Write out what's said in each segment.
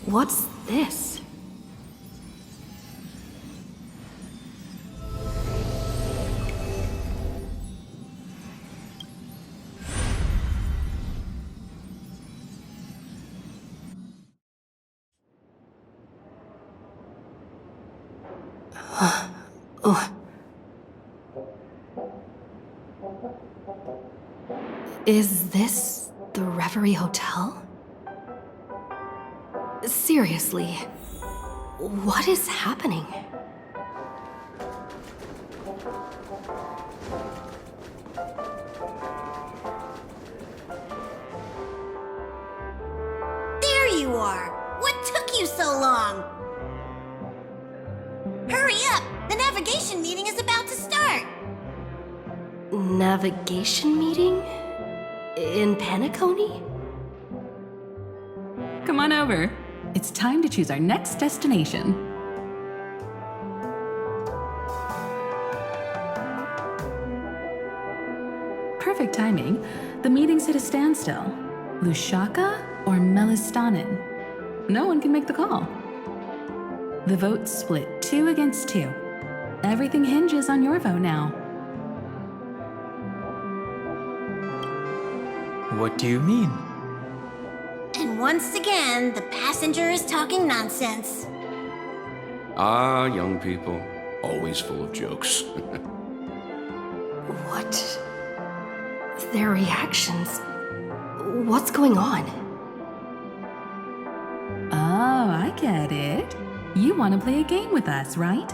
What's this? Is this the Reverie Hotel? Seriously, what is happening? There you are! What took you so long? Hurry up! The navigation meeting is about to start! Navigation meeting? In Paniconi? Come on over. It's time to choose our next destination. Perfect timing. The meeting's at a standstill. Lushaka or Melistanin? No one can make the call. The vote's split 2 against 2. Everything hinges on your vote now. What do you mean? And once again, the passenger is talking nonsense. Ah, young people. Always full of jokes. What? Their reactions. What's going on? Oh, I get it. You want to play a game with us, right?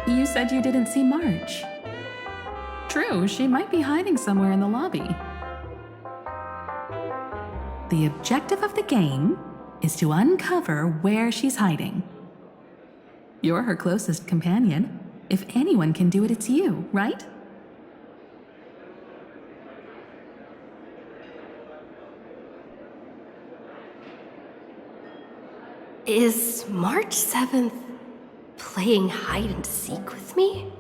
You said you didn't see March. True, she might be hiding somewhere in the lobby. The objective of the game is to uncover where she's hiding. You're her closest companion. If anyone can do it, it's you, right? Is March 7th playing hide and seek with me?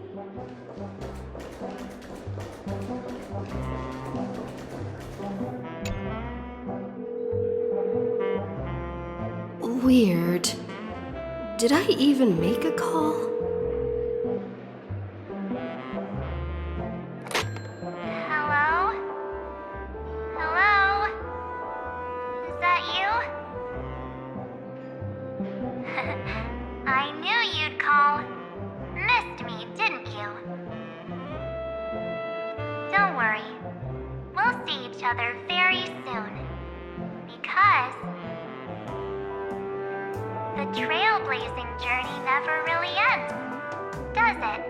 Weird. Did I even make a call? Hello? Hello? Is that you? I knew you'd call. Missed me, didn't you? Don't worry. We'll see each other very soon. Because the trailblazing journey never really ends, does it?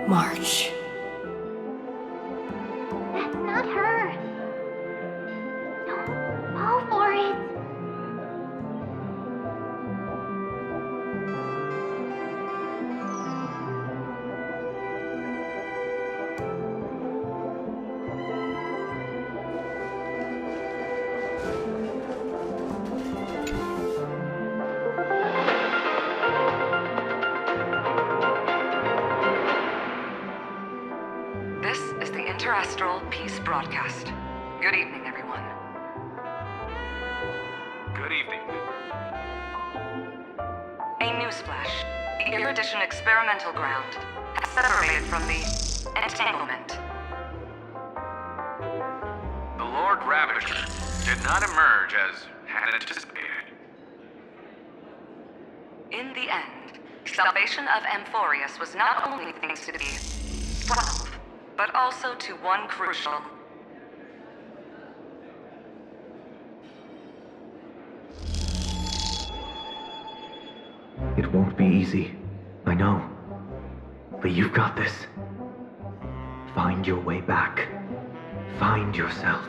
March. That's not her. Don't fall for it. This is the Interastral Peace Broadcast. Good evening, everyone. Good evening. A newsflash. The Erudition experimental ground has separated from the entanglement. The Lord Ravager did not emerge as had anticipated. In the end, salvation of Amphorius was not only thanks to the 12, but also to one crucial. It won't be easy. I know. But you've got this. Find your way back. Find yourself.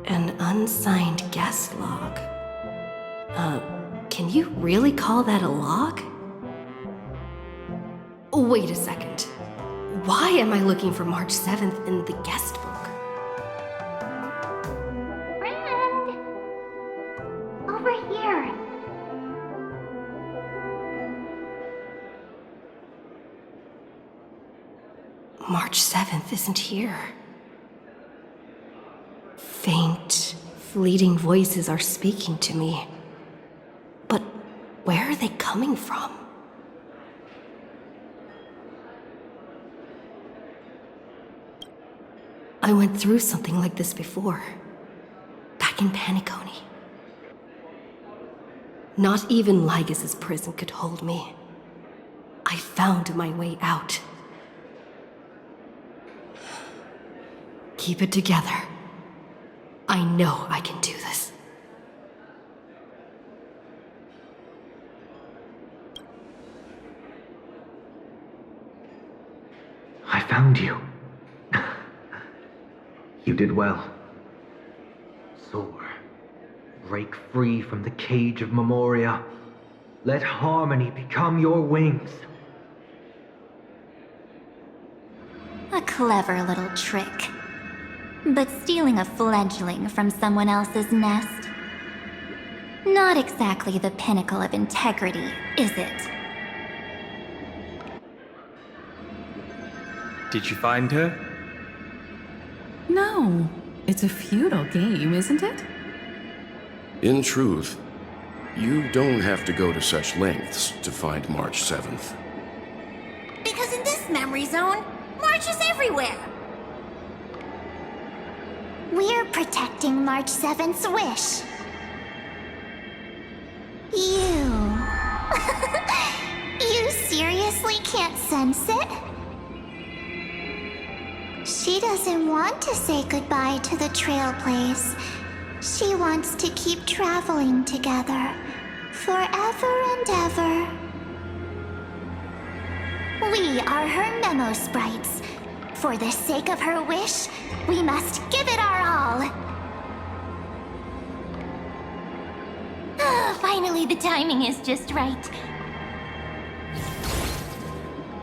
An unsigned guest log. Can you really call that a log? Wait a second. Why am I looking for March 7th in the guest book? Friend! Over here. March 7th isn't here. Faint, fleeting voices are speaking to me. But where are they coming from? I went through something like this before, back in Paniconi. Not even Lygas's prison could hold me. I found my way out. Keep it together. I know I can do this. I found you. You did well. Soar. Break free from the cage of Memoria. Let harmony become your wings. A clever little trick. But stealing a fledgling from someone else's nest? Not exactly the pinnacle of integrity, is it? Did you find her? No, it's a futile game, isn't it? In truth, you don't have to go to such lengths to find March 7th. Because in this memory zone, March is everywhere. We're protecting March 7th's wish. You... You seriously can't sense it? She doesn't want to say goodbye to the trail place. She wants to keep traveling together. Forever and ever. We are her memo sprites. For the sake of her wish, we must give it our all. Finally, the timing is just right.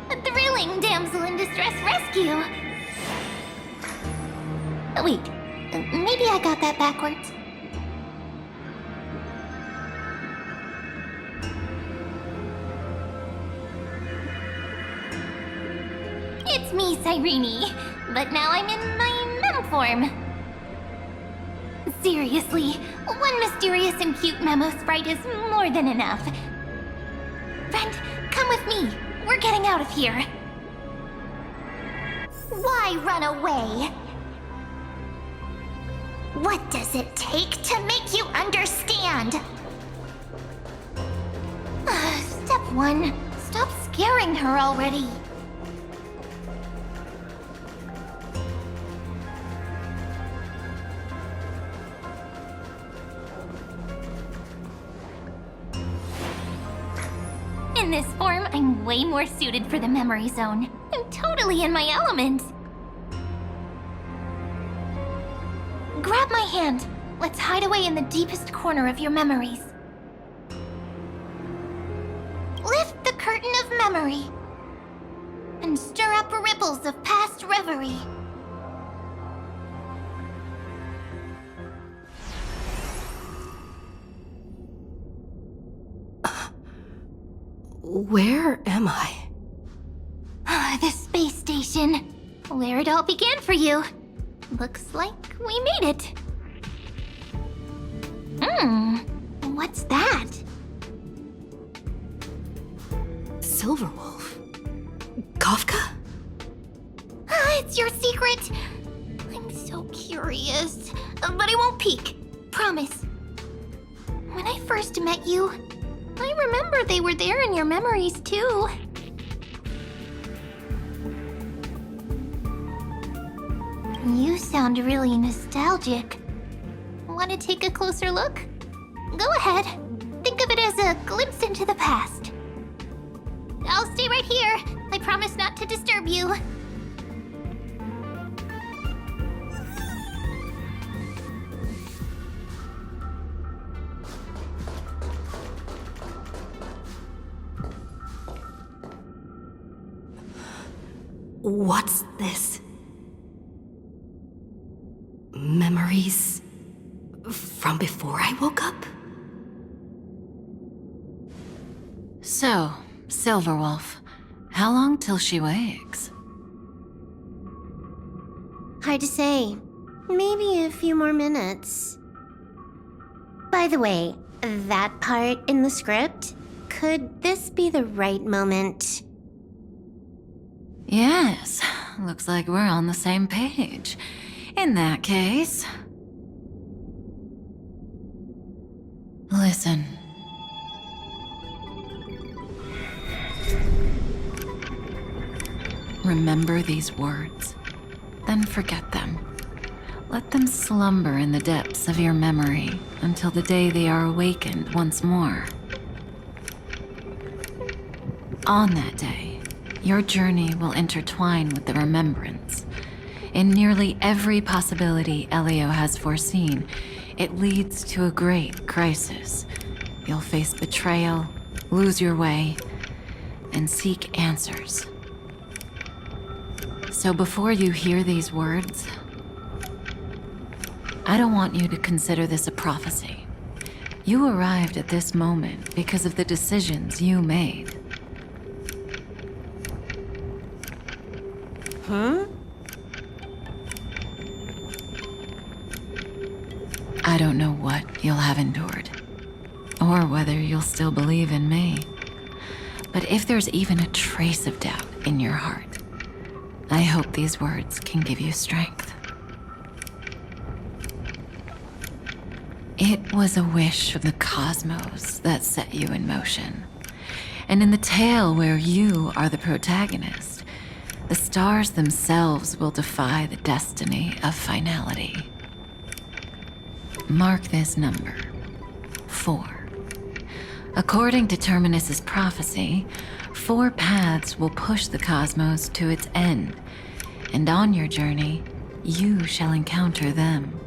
A thrilling damsel in distress rescue. Wait, maybe I got that backwards. It's me, Cyrene, but now I'm in my mem form. Seriously, one mysterious and cute memo sprite is more than enough. Friend, come with me. We're getting out of here. Why run away? What does it take to make you understand? Step 1. Stop scaring her already. In this form, I'm way more suited for the memory zone. I'm totally in my element. Grab my hand. Let's hide away in the deepest corner of your memories. Lift the curtain of memory and stir up ripples of past reverie. Where am I? The space station. Where it all began for you. Looks like we made it. What's that? Silverwolf? Kafka? It's your secret. I'm so curious. But I won't peek. Promise. When I first met you, I remember they were there in your memories too. You sound really nostalgic. Want to take a closer look? Go ahead. Think of it as a glimpse into the past. I'll stay right here. I promise not to disturb you. What's this? Memories from before I woke up? So, Silverwolf, how long till she wakes? Hard to say. Maybe a few more minutes. By the way, that part in the script, could this be the right moment? Yes, looks like we're on the same page. In that case... Listen. Remember these words, then forget them. Let them slumber in the depths of your memory until the day they are awakened once more. On that day, your journey will intertwine with the remembrance. In nearly every possibility Elio has foreseen, it leads to a great crisis. You'll face betrayal, lose your way, and seek answers. So before you hear these words, I don't want you to consider this a prophecy. You arrived at this moment because of the decisions you made. Huh? I don't know what you'll have endured, or whether you'll still believe in me. But if there's even a trace of doubt in your heart, I hope these words can give you strength. It was a wish from the cosmos that set you in motion. And in the tale where you are the protagonist, the stars themselves will defy the destiny of finality. Mark this number, 4. According to Terminus's prophecy, 4 paths will push the cosmos to its end, and on your journey, you shall encounter them,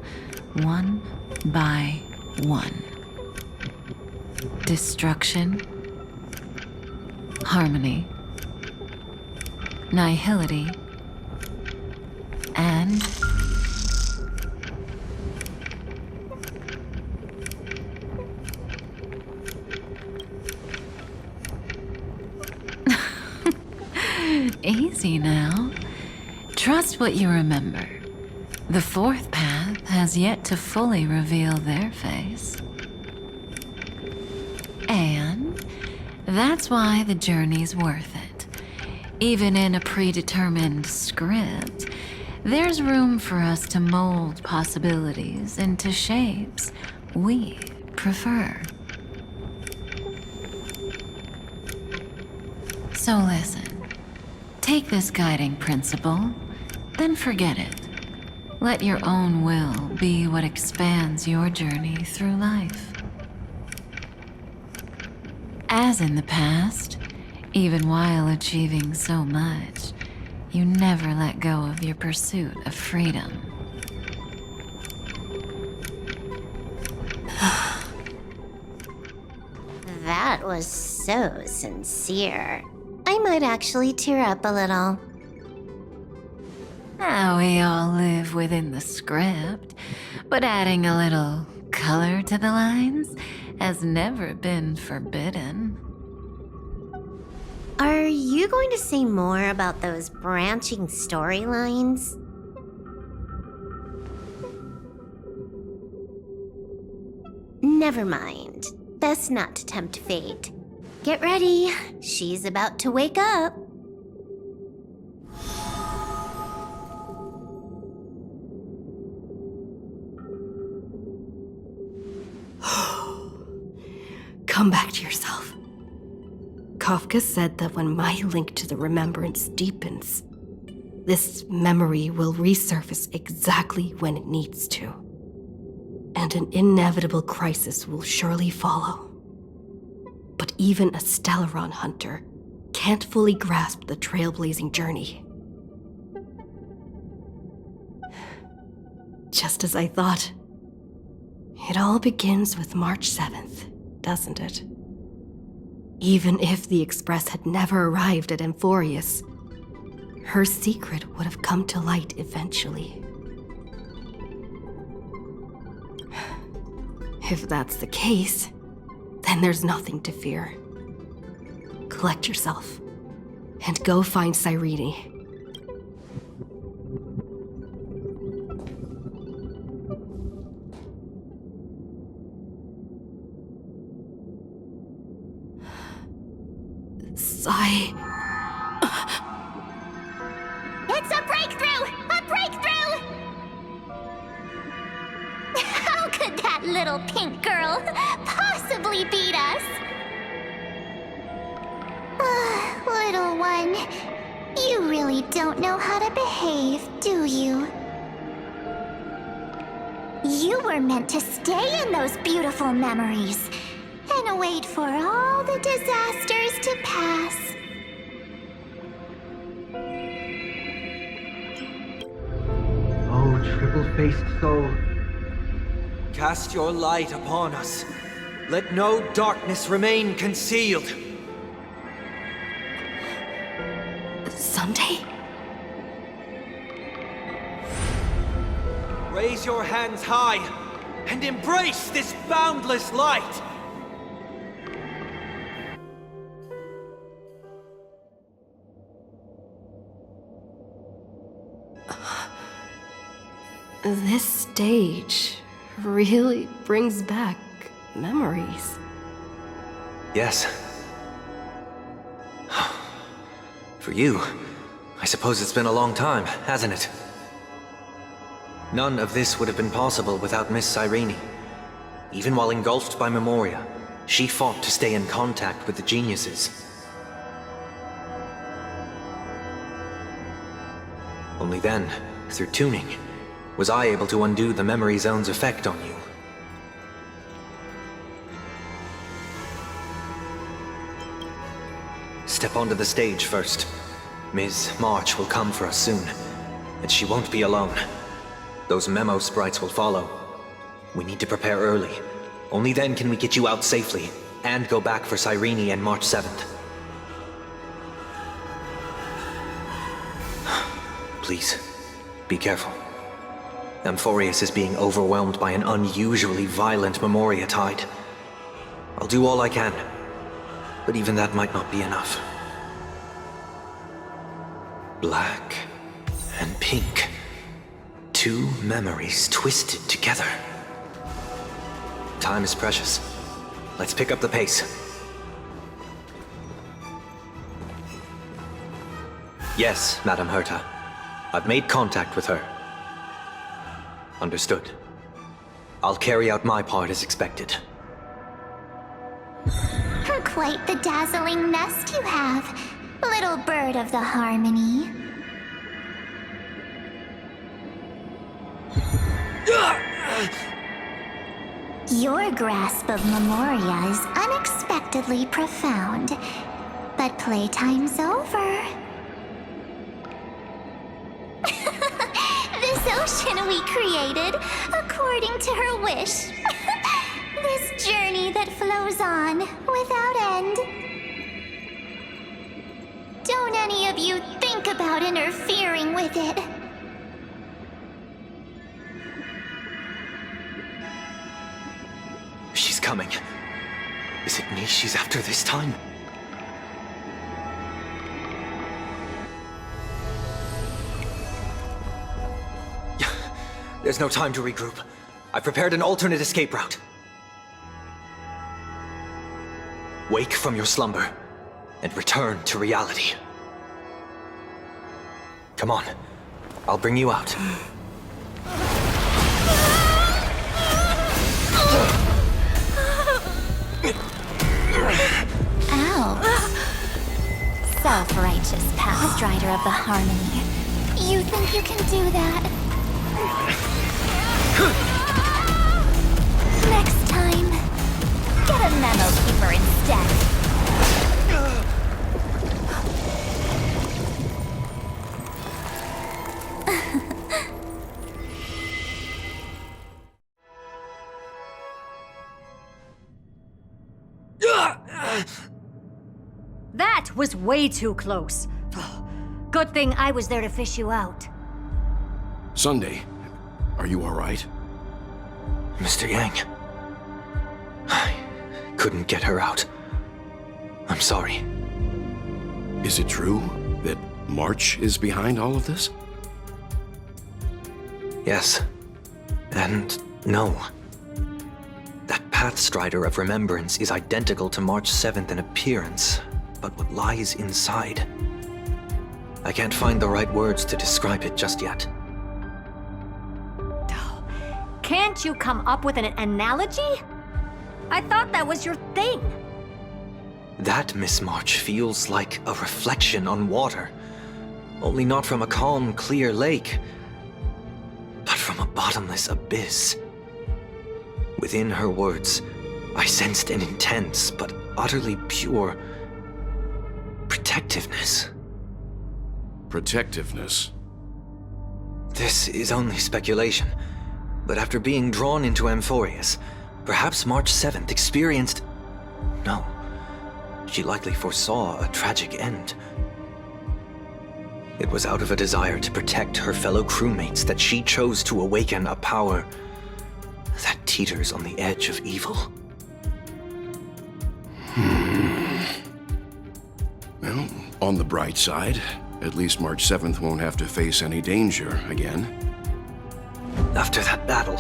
one by one. Destruction, harmony, nihility, and easy now. Trust what you remember. The 4th path has yet to fully reveal their face. And that's why the journey's worth it. Even in a predetermined script, there's room for us to mold possibilities into shapes we prefer. So listen. Take this guiding principle, then forget it. Let your own will be what expands your journey through life. As in the past, even while achieving so much, you never let go of your pursuit of freedom. That was so sincere. I might actually tear up a little. Now we all live within the script, but adding a little color to the lines has never been forbidden. Are you going to say more about those branching storylines? Never mind. Best not to tempt fate. Get ready. She's about to wake up. Come back to yourself. Kafka said that when my link to the remembrance deepens, this memory will resurface exactly when it needs to. And an inevitable crisis will surely follow. But even a Stellaron hunter can't fully grasp the trailblazing journey. Just as I thought. It all begins with March 7th, doesn't it? Even if the Express had never arrived at Amphorius, her secret would have come to light eventually. If that's the case, then there's nothing to fear. Collect yourself, and go find Cyrene. It's a breakthrough! A breakthrough! How could that little pink girl possibly beat us? Little one, you really don't know how to behave, do you? You were meant to stay in those beautiful memories and wait for all the disasters to pass. Oh, triple-faced soul, cast your light upon us. Let no darkness remain concealed. Someday? Raise your hands high and embrace this boundless light. This stage really brings back memories. Yes. For you, I suppose it's been a long time, hasn't it? None of this would have been possible without Miss Cyrene. Even while engulfed by Memoria, she fought to stay in contact with the geniuses. Only then, through tuning, was I able to undo the memory zone's effect on you. Step onto the stage first. Ms. March will come for us soon, and she won't be alone. Those memo sprites will follow. We need to prepare early. Only then can we get you out safely, and go back for Cyrene and March 7th. Please, be careful. Amphorius is being overwhelmed by an unusually violent Memoria tide. I'll do all I can, but even that might not be enough. Black and pink. Two memories twisted together. Time is precious. Let's pick up the pace. Yes, Madame Herta. I've made contact with her. Understood. I'll carry out my part as expected. Quite the dazzling nest you have, little bird of the harmony. Your grasp of Memoria is unexpectedly profound, but playtime's over. This ocean we created, according to her wish. This journey that flows on, without end. Don't any of you think about interfering with it. She's coming. Is it me she's after this time? There's no time to regroup. I've prepared an alternate escape route. Wake from your slumber and return to reality. Come on, I'll bring you out. Ow. Self-righteous past rider of the harmony. You think you can do that? Next time, get a memo keeper instead. That was way too close. Good thing I was there to fish you out. Sunday, are you all right? Mr. Yang. I couldn't get her out. I'm sorry. Is it true that March is behind all of this? Yes. And no. That Pathstrider of Remembrance is identical to March 7th in appearance, but what lies inside? I can't find the right words to describe it just yet. Can't you come up with an analogy? I thought that was your thing. That, Miss March, feels like a reflection on water. Only not from a calm, clear lake, but from a bottomless abyss. Within her words, I sensed an intense but utterly pure protectiveness. Protectiveness? This is only speculation, but after being drawn into Amphorius, perhaps March 7th experienced... No, she likely foresaw a tragic end. It was out of a desire to protect her fellow crewmates that she chose to awaken a power that teeters on the edge of evil. Well, on the bright side, at least March 7th won't have to face any danger again. After that battle,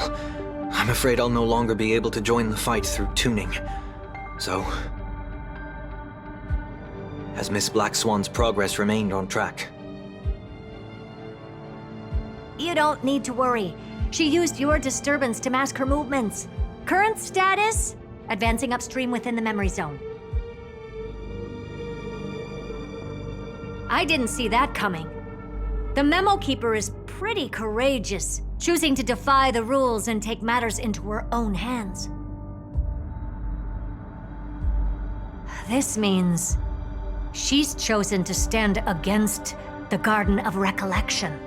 I'm afraid I'll no longer be able to join the fight through tuning. So, has Miss Black Swan's progress remained on track? You don't need to worry. She used your disturbance to mask her movements. Current status? Advancing upstream within the memory zone. I didn't see that coming. The Memo Keeper is pretty courageous, choosing to defy the rules and take matters into her own hands. This means she's chosen to stand against the Garden of Recollection.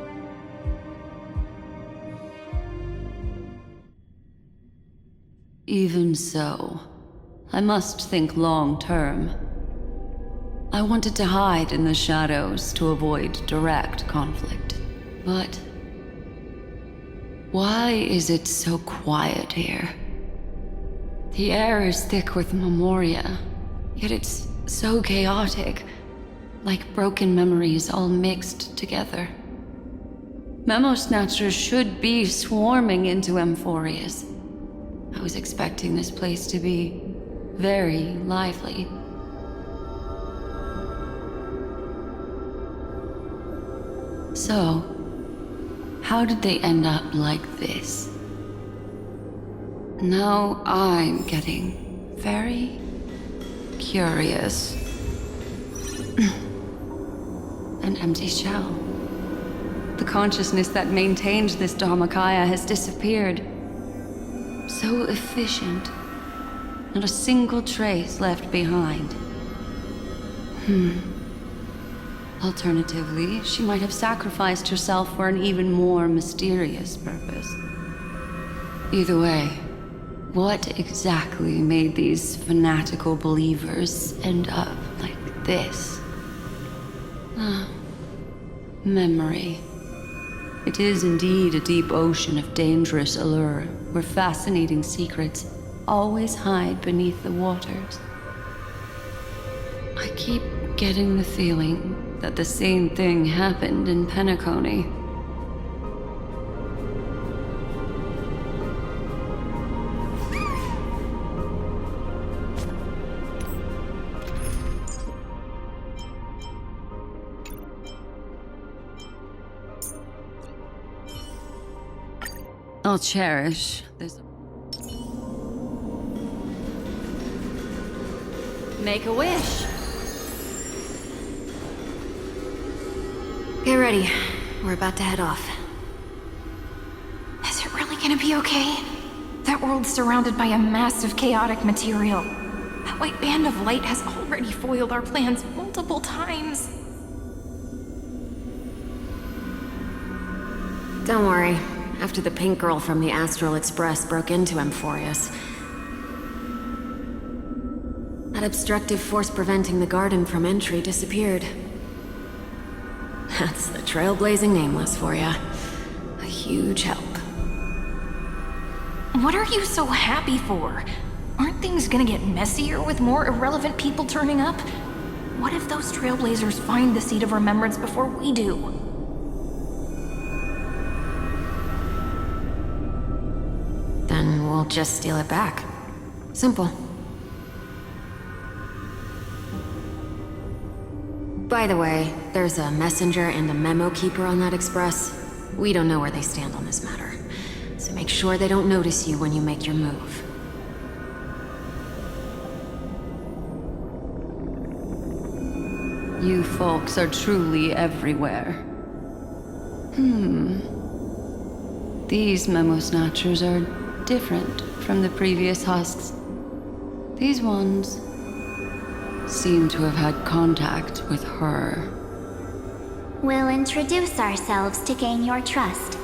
Even so, I must think long term. I wanted to hide in the shadows to avoid direct conflict. But why is it so quiet here? The air is thick with memoria, yet it's so chaotic, like broken memories all mixed together. Memo Snatchers should be swarming into Amphorius. I was expecting this place to be very lively. So, how did they end up like this? Now I'm getting very curious. An empty shell. The consciousness that maintained this Dharmakaya has disappeared. So efficient. Not a single trace left behind. Alternatively, she might have sacrificed herself for an even more mysterious purpose. Either way, what exactly made these fanatical believers end up like this? Memory. It is indeed a deep ocean of dangerous allure, where fascinating secrets always hide beneath the waters. I keep getting the feeling that the same thing happened in Penacony. I'll cherish this. Make a wish. Get ready. We're about to head off. Is it really gonna be okay? That world's surrounded by a massive chaotic material. That white band of light has already foiled our plans multiple times. Don't worry. After the pink girl from the Astral Express broke into Amphorius, that obstructive force preventing the garden from entry disappeared. That's the trailblazing nameless for ya. A huge help. What are you so happy for? Aren't things gonna get messier with more irrelevant people turning up? What if those trailblazers find the Seat of Remembrance before we do? Then we'll just steal it back. Simple. By the way, there's a messenger and a memo keeper on that express. We don't know where they stand on this matter. So make sure they don't notice you when you make your move. You folks are truly everywhere. These memo snatchers are different from the previous husks. These ones seem to have had contact with her. We'll introduce ourselves to gain your trust.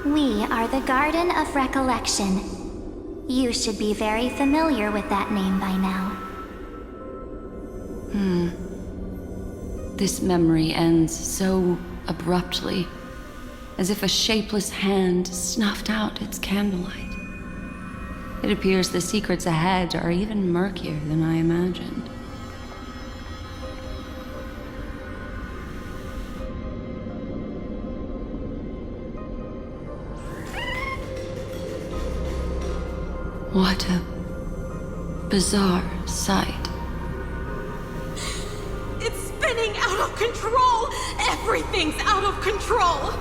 We are the Garden of Recollection. You should be very familiar with that name by now. This memory ends so abruptly, as if a shapeless hand snuffed out its candlelight. It appears the secrets ahead are even murkier than I imagined. What a bizarre sight. It's spinning out of control! Everything's out of control!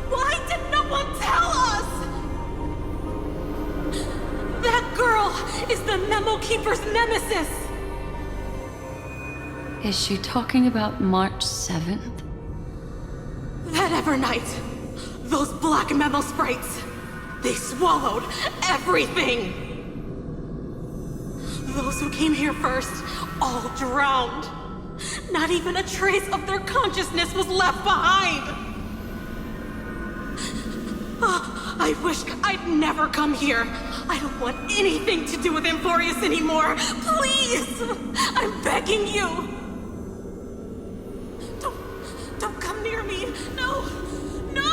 Why did no one tell us? That girl is the Memo Keeper's nemesis! Is she talking about March 7th? That Evernight, those black Memo sprites, they swallowed everything! Those who came here first, all drowned. Not even a trace of their consciousness was left behind! I wish I'd never come here. I don't want anything to do with Amphorius anymore. Please! I'm begging you! Don't come near me! No! No!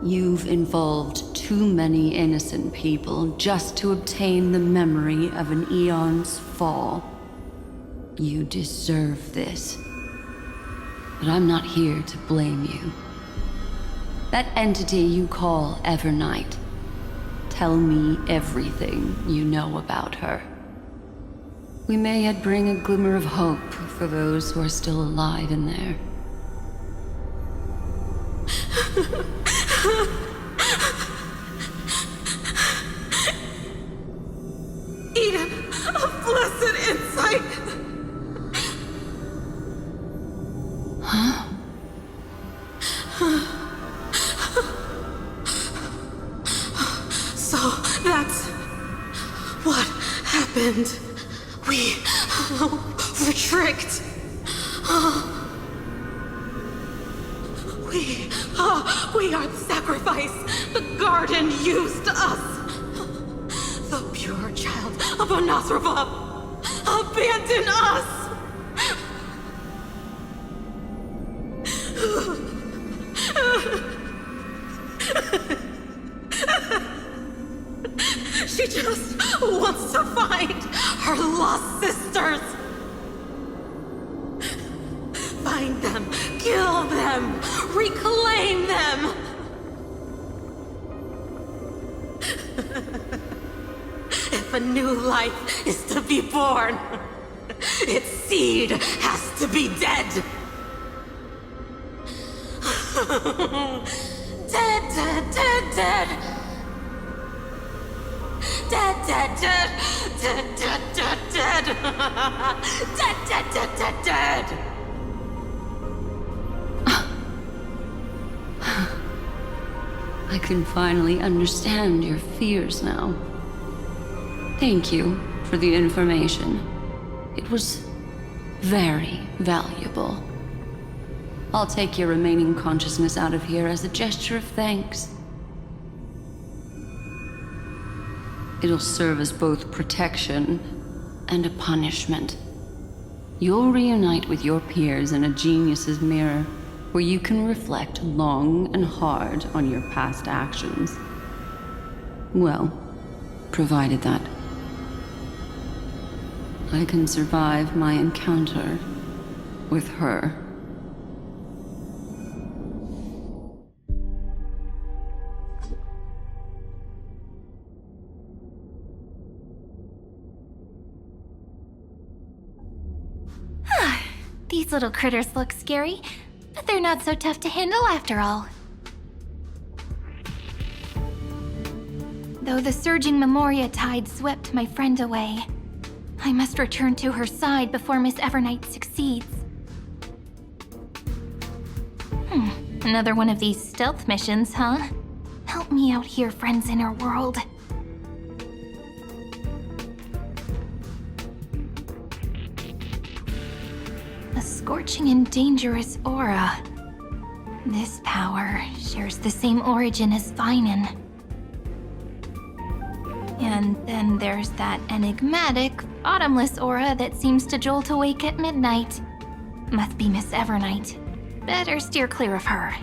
You've involved too many innocent people just to obtain the memory of an eon's fall. You deserve this. But I'm not here to blame you. That entity you call Evernight, tell me everything you know about her. We may yet bring a glimmer of hope for those who are still alive in there. Eden, a blessed insight! Huh? So that's what happened. We were tricked. We are the sacrifice. The garden used us. The pure child of Anasrava abandoned us. She just wants to find her lost sisters. Find them, kill them, reclaim them. If a new life is to be born, its seed has to be dead. Dead, dead, dead, dead. Dead, dead, dead. Dead, dead, dead, dead. Dead, dead, dead, dead, dead. I can finally understand your fears now. Thank you for the information. It was very valuable. I'll take your remaining consciousness out of here as a gesture of thanks. It'll serve as both protection and a punishment. You'll reunite with your peers in a genius's mirror, where you can reflect long and hard on your past actions. Well, provided that I can survive my encounter with her. These little critters look scary, but they're not so tough to handle after all. Though the surging Memoria tide swept my friend away, I must return to her side before Miss Evernight succeeds. Another one of these stealth missions, huh? Help me out here, friend's inner world. A scorching and dangerous aura. This power shares the same origin as Vinen. And then there's that enigmatic, bottomless aura that seems to jolt awake at midnight. Must be Miss Evernight. Better steer clear of her.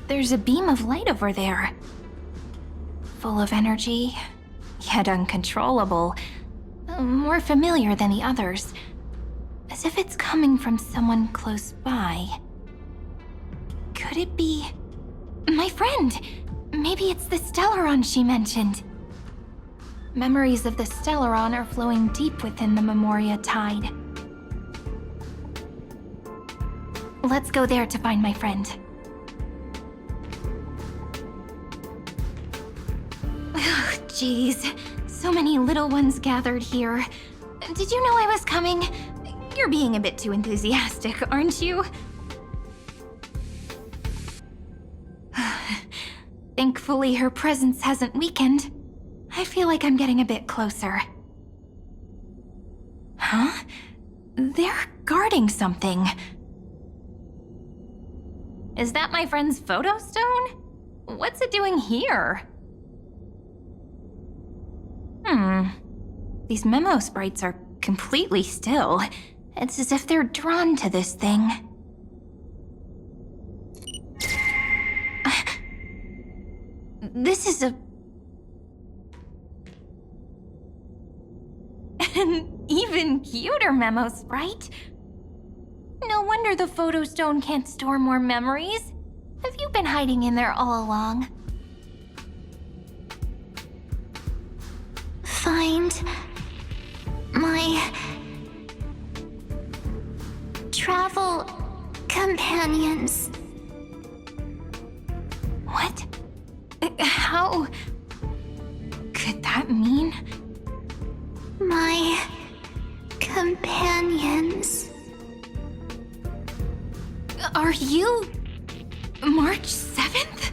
There's a beam of light over there. Full of energy, yet uncontrollable. More familiar than the others. As if it's coming from someone close by. Could it be... my friend? Maybe it's the Stellaron she mentioned. Memories of the Stellaron are flowing deep within the Memoria tide. Let's go there to find my friend. Jeez, so many little ones gathered here. Did you know I was coming? You're being a bit too enthusiastic, aren't you? Thankfully, her presence hasn't weakened. I feel like I'm getting a bit closer. Huh? They're guarding something. Is that my friend's photo stone? What's it doing here? These memo sprites are completely still. It's as if they're drawn to this thing. This is an even cuter memo sprite. No wonder the photo stone can't store more memories. Have you been hiding in there all along? Find my travel companions. What? How could that mean? My companions. Are you March 7th?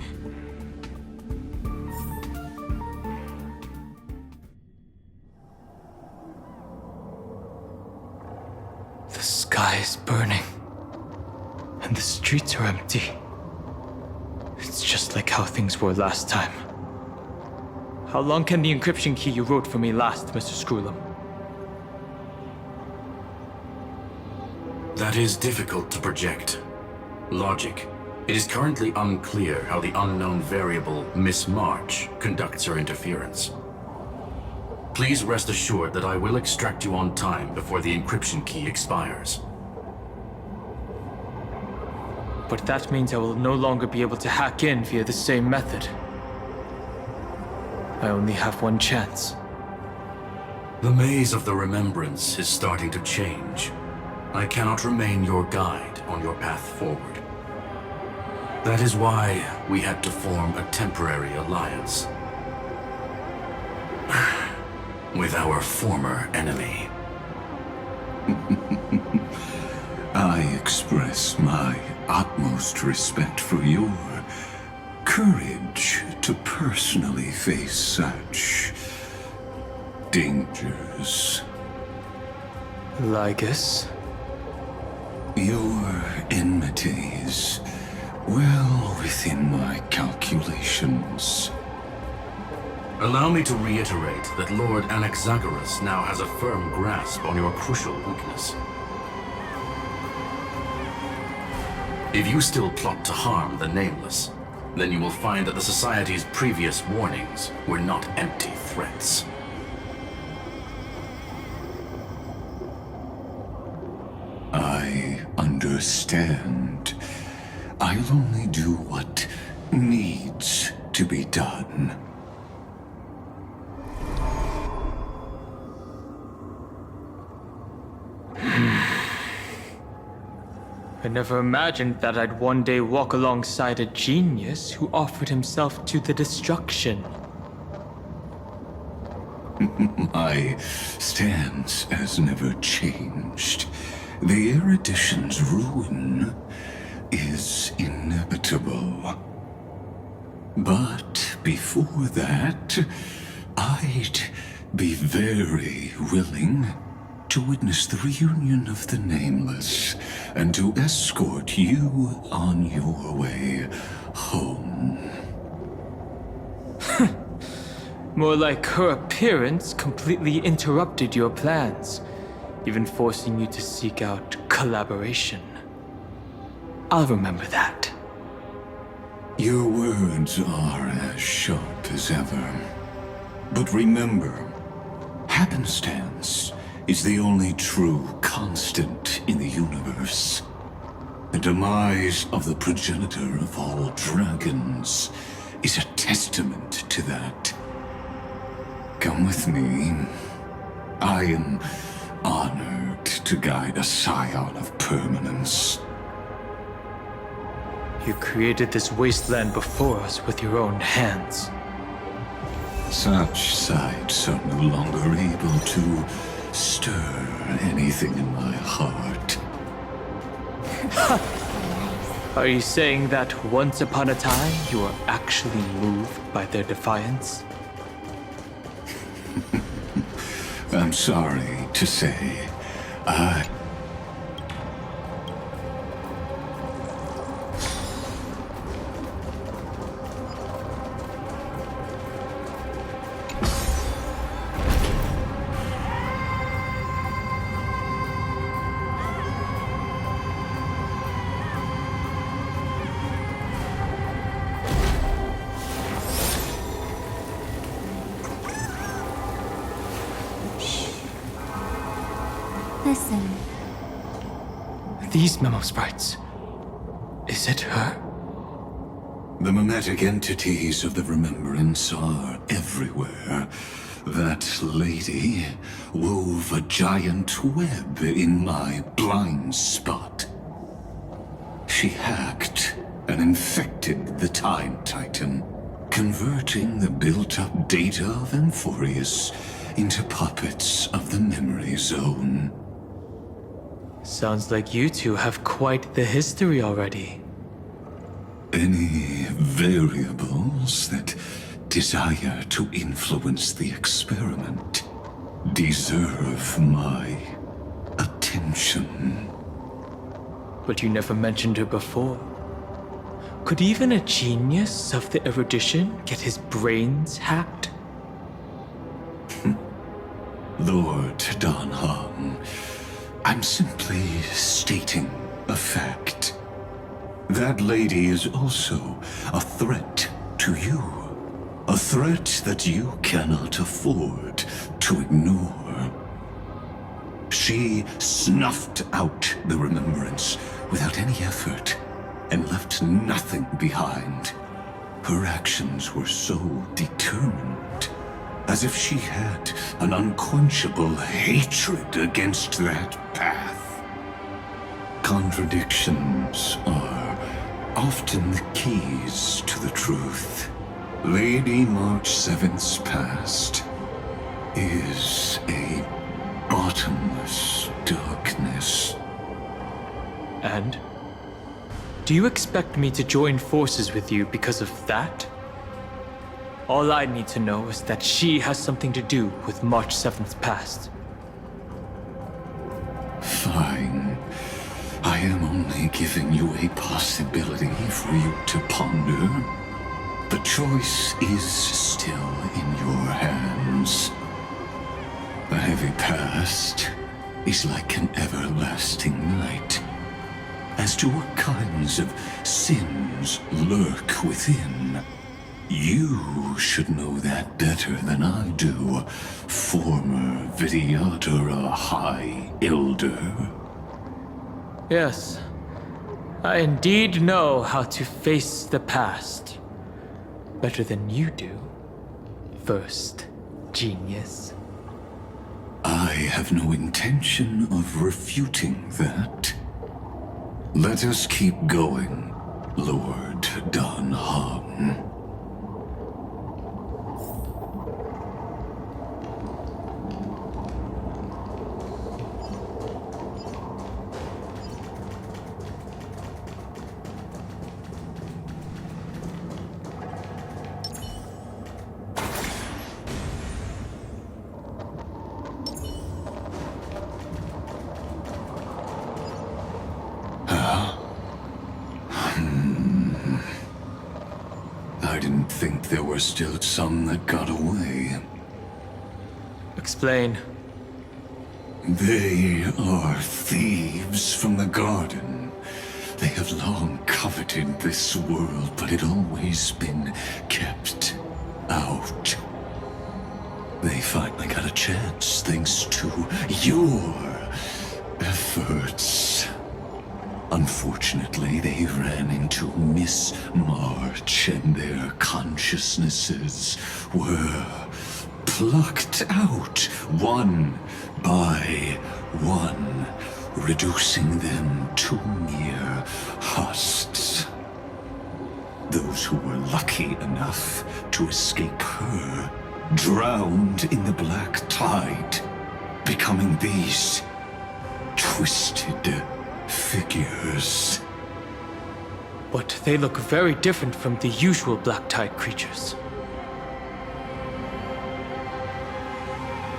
The sky is burning, and the streets are empty. It's just like how things were last time. How long can the encryption key you wrote for me last, Mr. Screwlum? That is difficult to project. Logic. It is currently unclear how the unknown variable, Miss March, conducts her interference. Please rest assured that I will extract you on time before the encryption key expires. But that means I will no longer be able to hack in via the same method. I only have one chance. The maze of the Remembrance is starting to change. I cannot remain your guide on your path forward. That is why we had to form a temporary alliance with our former enemy. I express my utmost respect for your courage to personally face such dangers. Lygus? Your enmity is well within my calculations. Allow me to reiterate that Lord Anaxagoras now has a firm grasp on your crucial weakness. If you still plot to harm the Nameless, then you will find that the Society's previous warnings were not empty threats. I understand. I'll only do what needs to be done. I never imagined that I'd one day walk alongside a genius who offered himself to the destruction. My stance has never changed. The erudition's ruin is inevitable. But before that, I'd be very willing to witness the reunion of the Nameless and to escort you on your way home. More like her appearance completely interrupted your plans, even forcing you to seek out collaboration. I'll remember that. Your words are as sharp as ever. But remember, happenstance is the only true constant in the universe. The demise of the progenitor of all dragons is a testament to that. Come with me. I am honored to guide a scion of permanence. You created this wasteland before us with your own hands. Such sights are no longer able to stir anything in my heart. Are you saying that once upon a time you were actually moved by their defiance? I'm sorry to say, Listen. These memo sprites. Is it her? the mimetic entities of the Remembrance are everywhere. That lady wove a giant web in my blind spot. She hacked and infected the Time Titan, converting the built-up data of Amphorius into puppets of the Memory Zone. Sounds like you two have quite the history already. Any variables that desire to influence the experiment deserve my attention. But you never mentioned her before. Could even a genius of the erudition get his brains hacked? Lord Dan Heng, I'm simply stating a fact. That lady is also a threat to you. A threat that you cannot afford to ignore. She snuffed out the Remembrance without any effort and left nothing behind. Her actions were so determined, as if she had an unquenchable hatred against that path. Contradictions are often the keys to the truth. Lady March 7th's past is a bottomless darkness. And? Do you expect me to join forces with you because of that? All I need to know is that she has something to do with March 7th's past. Fine. I am only giving you a possibility for you to ponder. The choice is still in your hands. A heavy past is like an everlasting night. As to what kinds of sins lurk within, you should know that better than I do, former Vidyadhara High Elder. Yes, I indeed know how to face the past. Better than you do, First Genius. I have no intention of refuting that. Let us keep going, Lord Dan Heng. I didn't think there were still some that got away. Explain. They are thieves from the garden. They have long coveted this world, but it always been kept out. They finally got a chance thanks to your efforts. Unfortunately, they ran into Miss March, and their consciousnesses were plucked out one by one, reducing them to mere husks. Those who were lucky enough to escape her drowned in the black tide, becoming these twisted figures. But they look very different from the usual black tide creatures.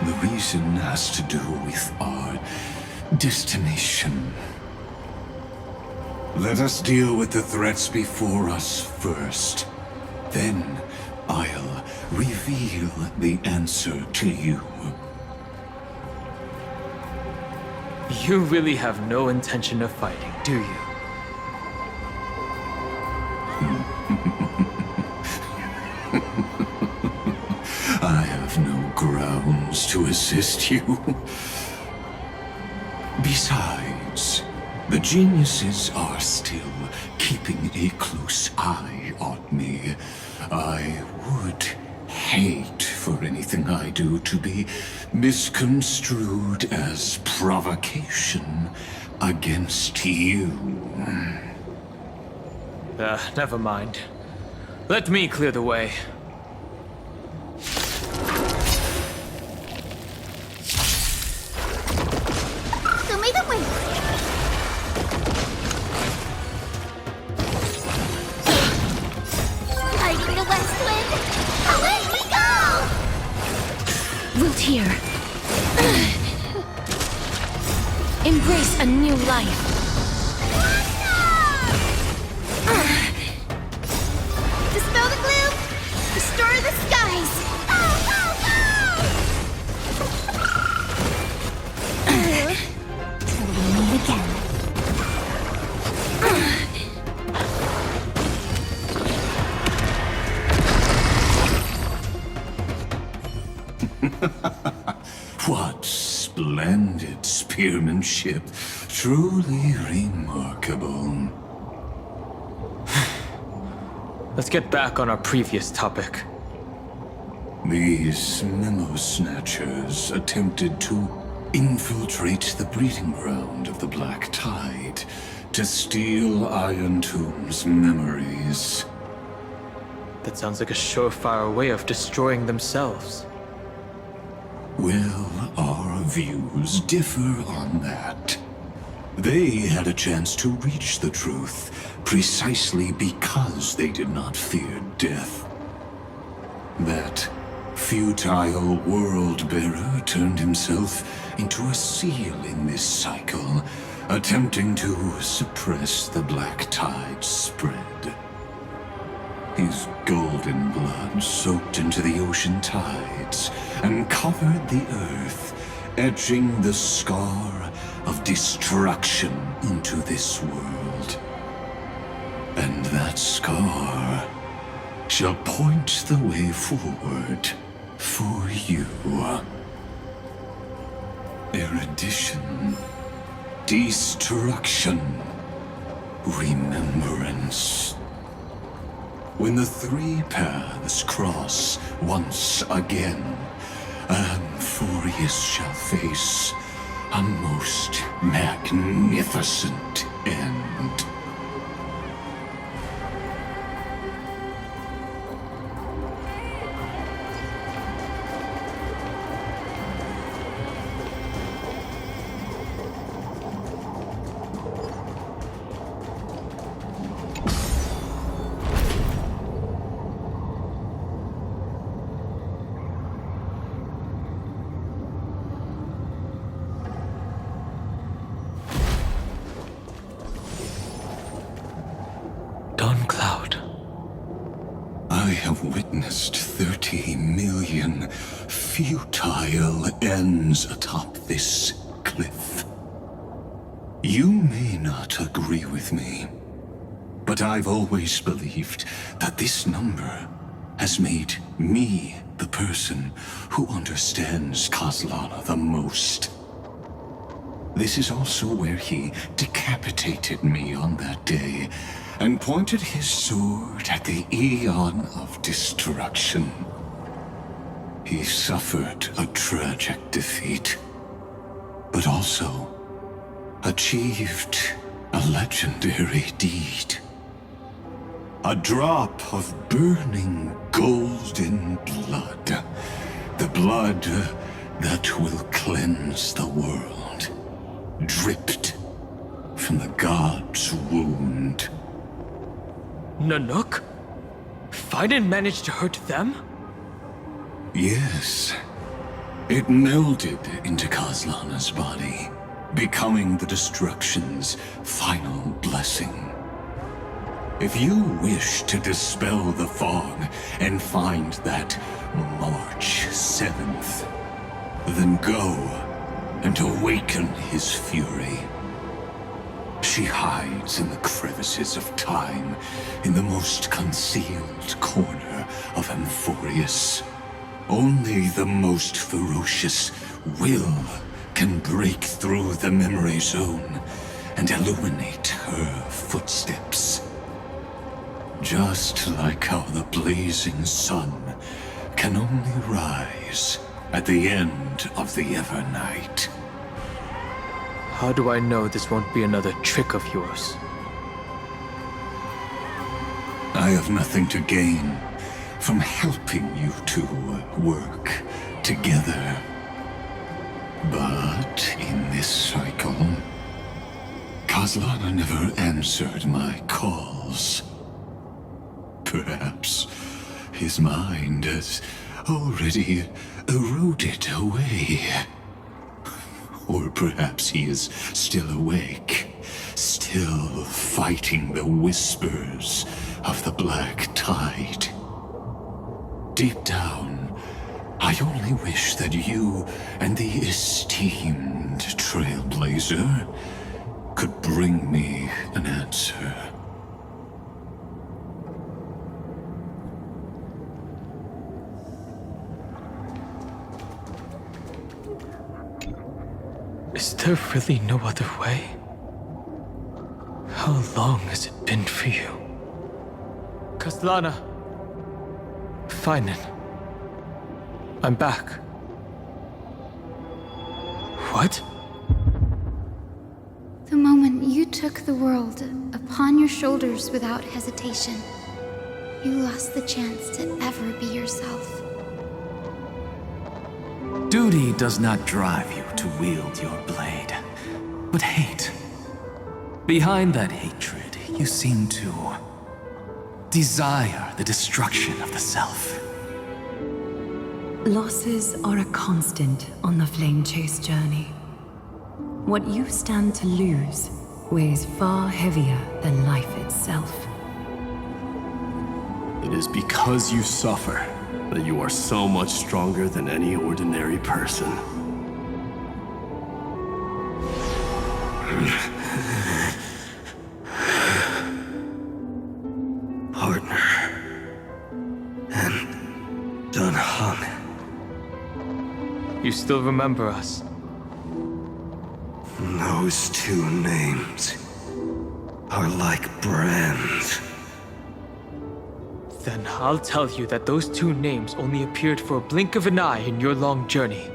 The reason has to do with our destination. Let us deal with the threats before us first. Then I'll reveal the answer to you. You really have no intention of fighting, do you? I have no grounds to assist you. Besides, the geniuses are still keeping a close eye on me. I would hate for anything I do to be misconstrued as provocation against you. Never mind. Let me clear the way. Show me the way. Fighting the west wind. Away we go! Root here. Embrace a new life. Dispel the gloom. Restore the skies. Till we meet again. What splendid spearmanship. Truly remarkable. Let's get back on our previous topic. These memo snatchers attempted to infiltrate the breeding ground of the Black Tide to steal Iron Tomb's memories. That sounds like a surefire way of destroying themselves. Well, our views differ on that. They had a chance to reach the truth precisely because they did not fear death. That futile world-bearer turned himself into a seal in this cycle, attempting to suppress the Black Tide's spread. His golden blood soaked into the ocean tides and covered the earth, etching the scar of destruction into this world. And that scar shall point the way forward for you. Erudition, destruction, remembrance. When the three paths cross once again, Amphorius shall face a most magnificent end. I have witnessed 30 million futile ends atop this cliff. You may not agree with me, but I've always believed that this number has made me the person who understands Kozlana the most. This is also where he decapitated me on that day and pointed his sword at the Aeon of Destruction. He suffered a tragic defeat, but also achieved a legendary deed. A drop of burning golden blood. The blood that will cleanse the world. Dripped from the god's wound. Nanook? Fiden managed to hurt them? Yes. It melded into Kozlana's body, becoming the Destruction's final blessing. If you wish to dispel the fog and find that March 7th, then go and awaken his fury. She hides in the crevices of time, in the most concealed corner of Amphorius. Only the most ferocious will can break through the memory zone and illuminate her footsteps. Just like how the blazing sun can only rise at the end of the Evernight. How do I know this won't be another trick of yours? I have nothing to gain from helping you two work together. But in this cycle, Kozlana never answered my calls. Perhaps his mind has already eroded away. Or perhaps he is still awake, still fighting the whispers of the Black Tide. Deep down, I only wish that you and the esteemed Trailblazer could bring me an answer. Is there really no other way? How long has it been for you? Kozlana. Finen. I'm back. What? The moment you took the world upon your shoulders without hesitation, you lost the chance to ever be yourself. Duty does not drive you to wield your blade, but hate. Behind that hatred, you seem to desire the destruction of the self. Losses are a constant on the Flame Chase journey. What you stand to lose weighs far heavier than life itself. It is because you suffer that you are so much stronger than any ordinary person. Partner. And Dan Heng. You still remember us? Those two names are like brands. Then I'll tell you that those two names only appeared for a blink of an eye in your long journey.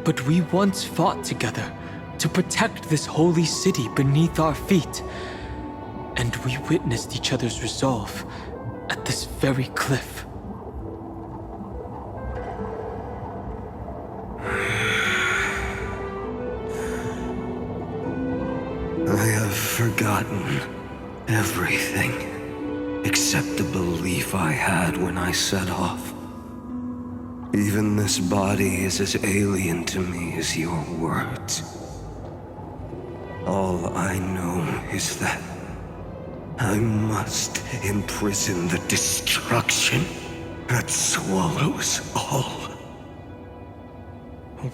But we once fought together to protect this holy city beneath our feet. And we witnessed each other's resolve at this very cliff. I have forgotten everything except the belief I had when I set off. Even this body is as alien to me as your words. All I know is that I must imprison the destruction that swallows all.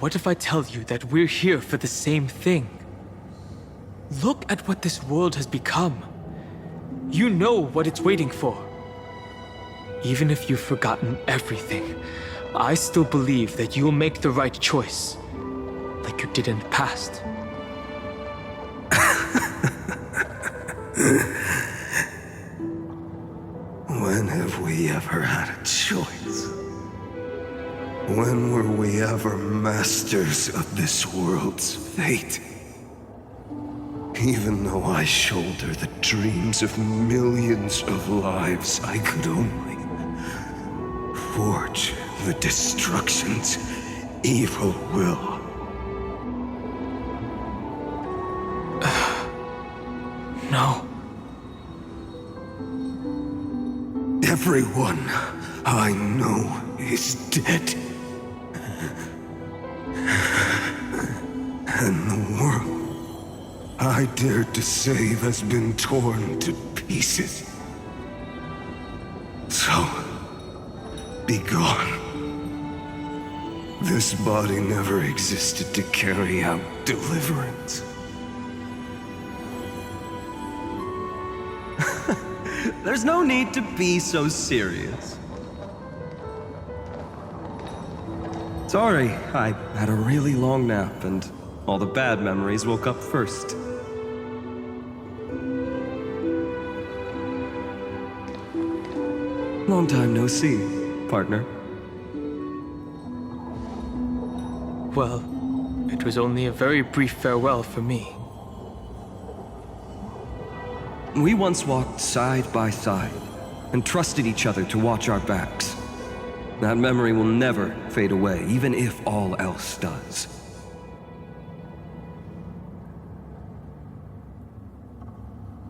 What if I tell you that we're here for the same thing? Look at what this world has become. You know what it's waiting for. Even if you've forgotten everything, I still believe that you'll make the right choice, like you did in the past. When have we ever had a choice? When were we ever masters of this world's fate? Even though I shoulder the dreams of millions of lives, I could only forge the destruction's evil will. No. Everyone I know is dead. And the world I dared to save has been torn to pieces. So, be gone. This body never existed to carry out deliverance. There's no need to be so serious. Sorry, I had a really long nap and all the bad memories woke up first. Long time no see, partner. Well, it was only a very brief farewell for me. We once walked side by side and trusted each other to watch our backs. That memory will never fade away, even if all else does.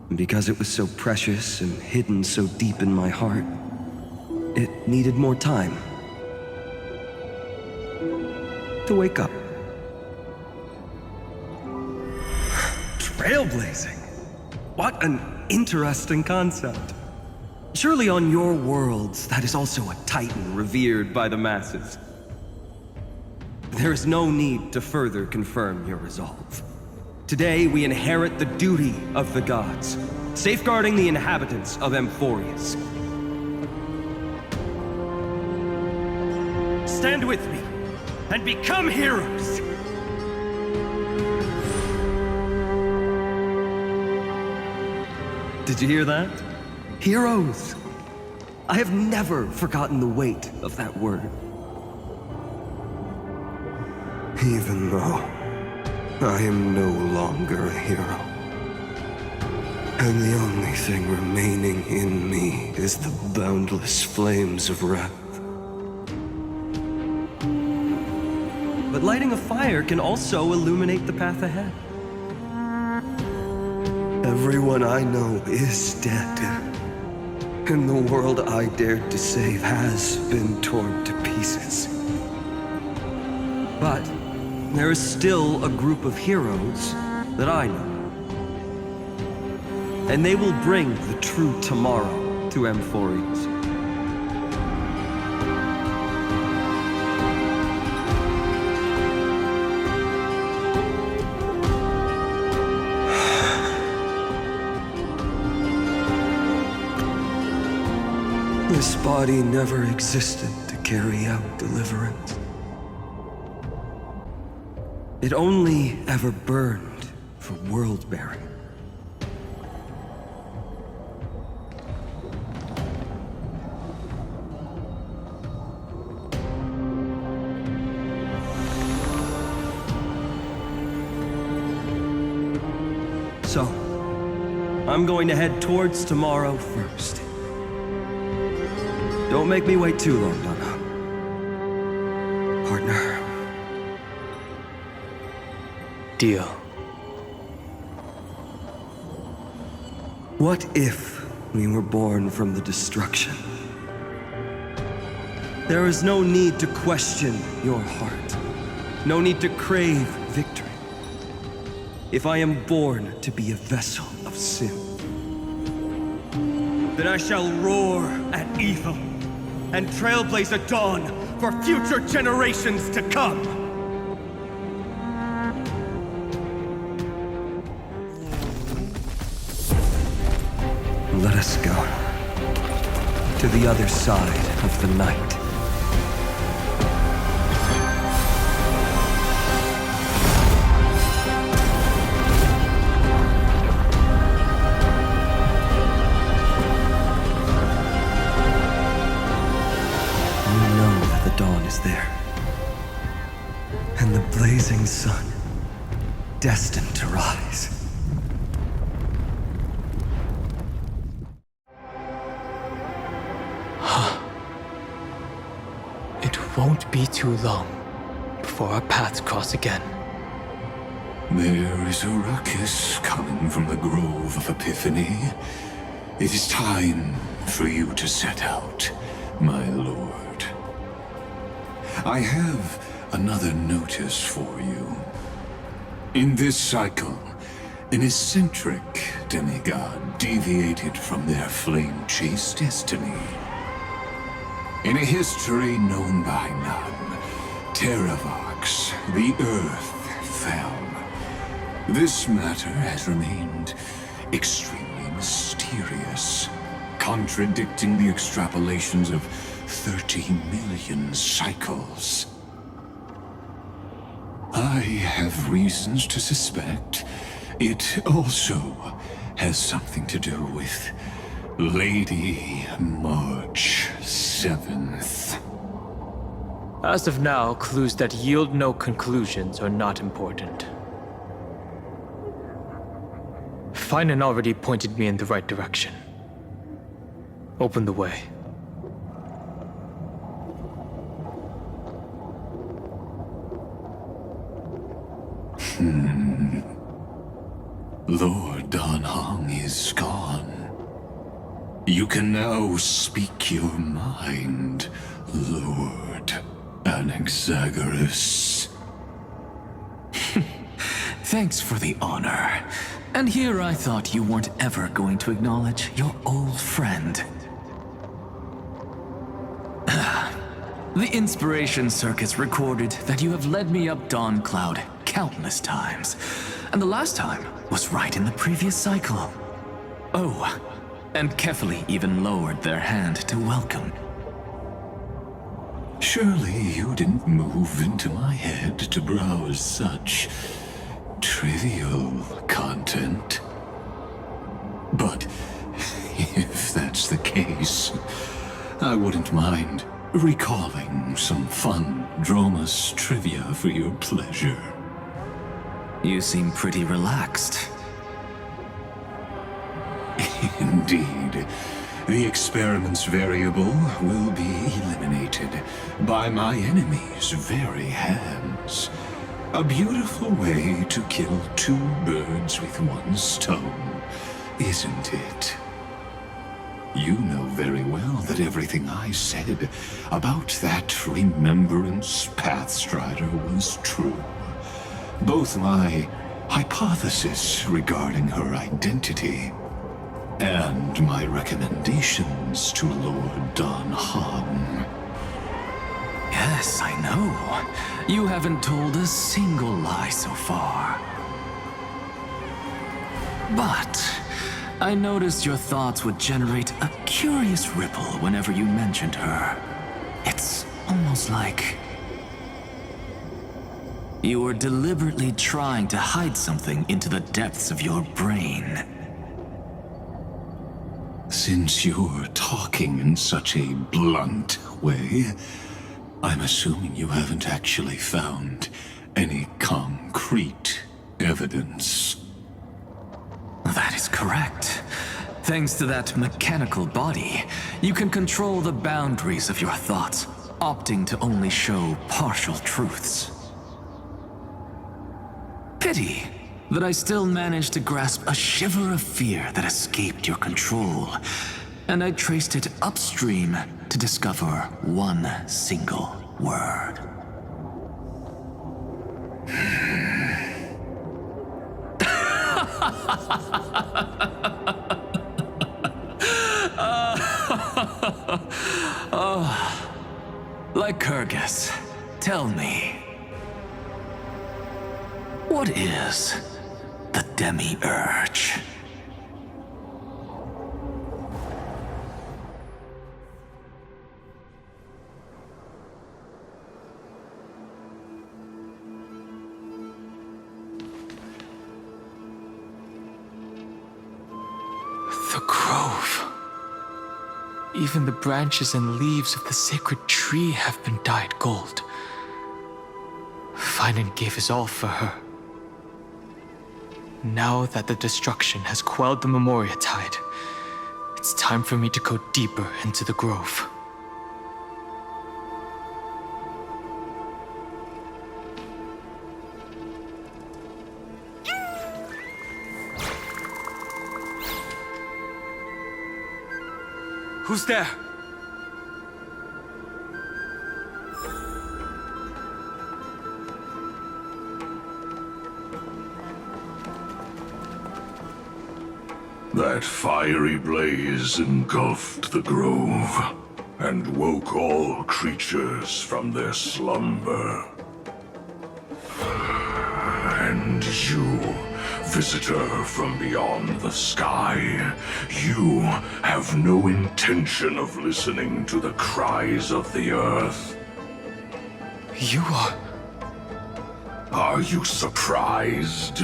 And because it was so precious and hidden so deep in my heart, it needed more time to wake up. Trailblazing? What an interesting concept. Surely on your worlds, that is also a titan revered by the masses. There is no need to further confirm your resolve. Today, we inherit the duty of the gods, safeguarding the inhabitants of Amphorius. Stand with me, and become heroes! Did you hear that? Heroes! I have never forgotten the weight of that word. Even though I am no longer a hero. And the only thing remaining in me is the boundless flames of wrath. But lighting a fire can also illuminate the path ahead. Everyone I know is dead. And the world I dared to save has been torn to pieces. But there is still a group of heroes that I know. And they will bring the true tomorrow to Amphorius. This body never existed to carry out deliverance. It only ever burned for world-bearing. So, I'm going to head towards tomorrow first. Don't make me wait too long, Dan Heng. Partner. Deal. What if we were born from the destruction? There is no need to question your heart. No need to crave victory. If I am born to be a vessel of sin, then I shall roar at evil and trailblaze a dawn for future generations to come. Let us go to the other side of the night. Is there, and the blazing sun destined to rise. It won't be too long before our paths cross again. There is a ruckus coming from the Grove of Epiphany. It is time for you to set out, my lord. I have another notice for you. In this cycle, an eccentric demigod deviated from their flame-chased destiny. In a history known by none, Terravox, the Earth, fell. This matter has remained extremely mysterious, contradicting the extrapolations of 30 million cycles. I have reasons to suspect it also has something to do with Lady March 7th. As of now, clues that yield no conclusions are not important. Finan already pointed me in the right direction. Open the way. Lord Dan Heng is gone. You can now speak your mind, Lord Anaxagoras. Thanks for the honor. And here I thought you weren't ever going to acknowledge your old friend. The Inspiration Circus recorded that you have led me up Dawn Cloud countless times, and the last time was right in the previous cycle. Oh, and Kefali even lowered their hand to welcome. Surely you didn't move into my head to browse such trivial content. But if that's the case, I wouldn't mind recalling some fun Dromus trivia for your pleasure. You seem pretty relaxed. Indeed. The experiment's variable will be eliminated by my enemy's very hands. A beautiful way to kill two birds with one stone, isn't it? You know very well that everything I said about that Remembrance Pathstrider was true. Both my hypothesis regarding her identity And my recommendations to Lord Dan Heng. Yes, I know. You haven't told a single lie so far. But I noticed your thoughts would generate a curious ripple whenever you mentioned her. It's almost like you were deliberately trying to hide something into the depths of your brain. Since you're talking in such a blunt way, I'm assuming you haven't actually found any concrete evidence. That is correct. Thanks to that mechanical body, you can control the boundaries of your thoughts, opting to only show partial truths. Pity that I still managed to grasp a shiver of fear that escaped your control, and I traced it upstream to discover one single word. Lycurgus, tell me, what is the Demiurge? The grove. Even the branches and leaves of the sacred tree have been dyed gold. Finan gave his all for her. Now that the destruction has quelled the Memoria tide, it's time for me to go deeper into the grove. Who's there? That fiery blaze engulfed the grove and woke all creatures from their slumber. And you, visitor from beyond the sky, you have no intention of listening to the cries of the earth. You are... Are you surprised?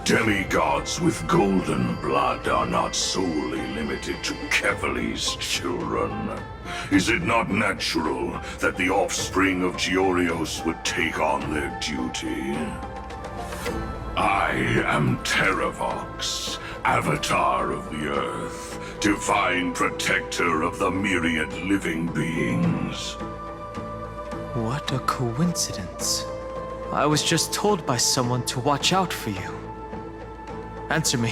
Demigods with golden blood are not solely limited to Kevali's children. Is it not natural that the offspring of Georios would take on their duty? I am Terravox, Avatar of the Earth, divine protector of the myriad living beings. What a coincidence. I was just told by someone to watch out for you. Answer me.